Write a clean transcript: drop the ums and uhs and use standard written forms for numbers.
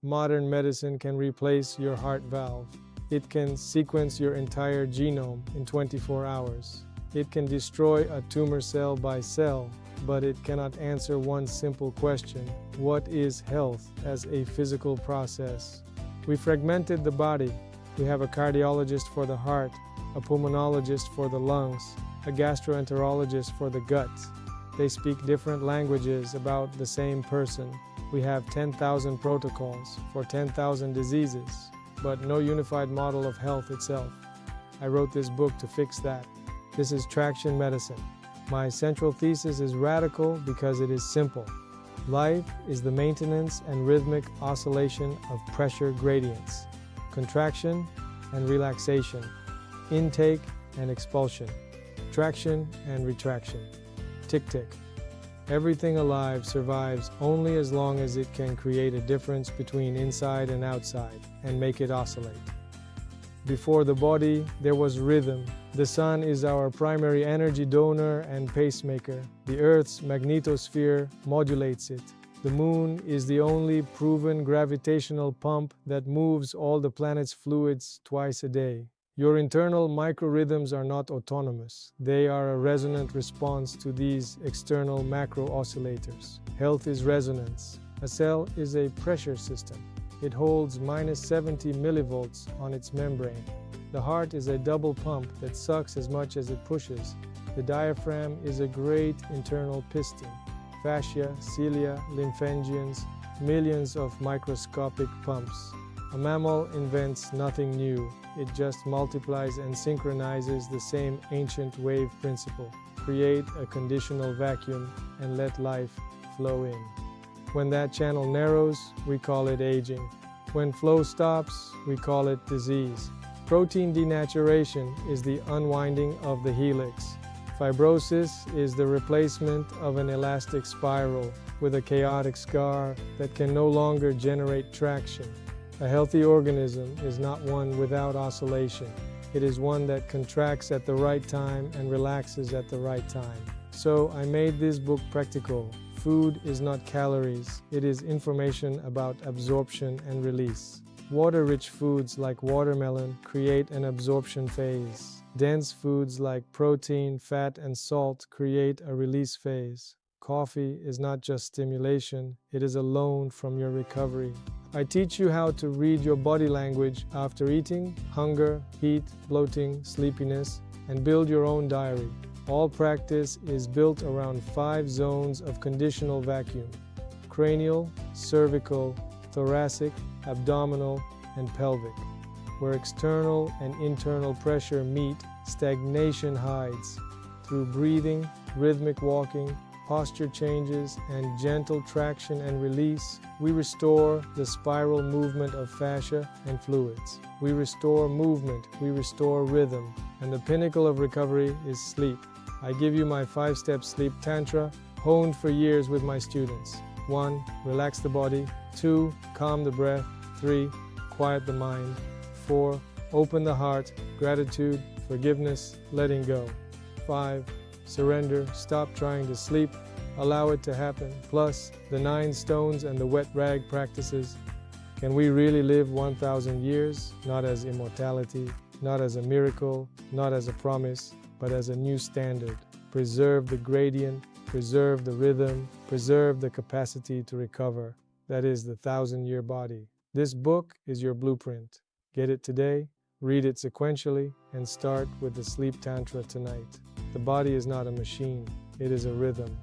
Modern medicine can replace your heart valve. It can sequence your entire genome in 24 hours. It can destroy a tumor cell by cell, but it cannot answer one simple question: what is health as a physical process? We fragmented the body. We have a cardiologist for the heart, a pulmonologist for the lungs, a gastroenterologist for the gut. They speak different languages about the same person. We have 10,000 protocols for 10,000 diseases, but no unified model of health itself. I wrote this book to fix that. This is traction medicine. My central thesis is radical because it is simple. Life is the maintenance and rhythmic oscillation of pressure gradients, contraction and relaxation, intake and expulsion, traction and retraction. Tick-tick. Everything alive survives only as long as it can create a difference between inside and outside and make it oscillate. Before the body, there was rhythm. The sun is our primary energy donor and pacemaker. The Earth's magnetosphere modulates it. The moon is the only proven gravitational pump that moves all the planet's fluids twice a day. Your internal microrhythms are not autonomous. They are a resonant response to these external macro oscillators. Health is resonance. A cell is a pressure system. It holds minus 70 millivolts on its membrane. The heart is a double pump that sucks as much as it pushes. The diaphragm is a great internal piston. Fascia, cilia, lymphangians, millions of microscopic pumps. A mammal invents nothing new. It just multiplies and synchronizes the same ancient wave principle. Create a conditional vacuum and let life flow in. When that channel narrows, we call it aging. When flow stops, we call it disease. Protein denaturation is the unwinding of the helix. Fibrosis is the replacement of an elastic spiral with a chaotic scar that can no longer generate traction. A healthy organism is not one without oscillation. It is one that contracts at the right time and relaxes at the right time. So I made this book practical. Food is not calories. It is information about absorption and release. Water-rich foods like watermelon create an absorption phase. Dense foods like protein, fat, and salt create a release phase. Coffee is not just stimulation, it is a loan from your recovery. I teach you how to read your body language after eating, hunger, heat, bloating, sleepiness, and build your own diary. All practice is built around 5 zones of conditional vacuum: cranial, cervical, thoracic, abdominal, and pelvic. Where external and internal pressure meet, stagnation hides. Through breathing, rhythmic walking, posture changes, and gentle traction and release, we restore the spiral movement of fascia and fluids. We restore movement, we restore rhythm, and the pinnacle of recovery is sleep. I give you my 5-step sleep tantra, honed for years with my students. 1. Relax the body. 2. Calm the breath. 3. Quiet the mind. 4. Open the heart. Gratitude, forgiveness, letting go. 5. Surrender. Stop trying to sleep. Allow it to happen. Plus, the 9 stones and the wet rag practices. Can we really live 1,000 years? Not as immortality, not as a miracle, not as a promise, but as a new standard. Preserve the gradient, preserve the rhythm, preserve the capacity to recover. That is the 1,000-year body. This book is your blueprint. Get it today, read it sequentially, and start with the sleep tantra tonight. The body is not a machine, it is a rhythm.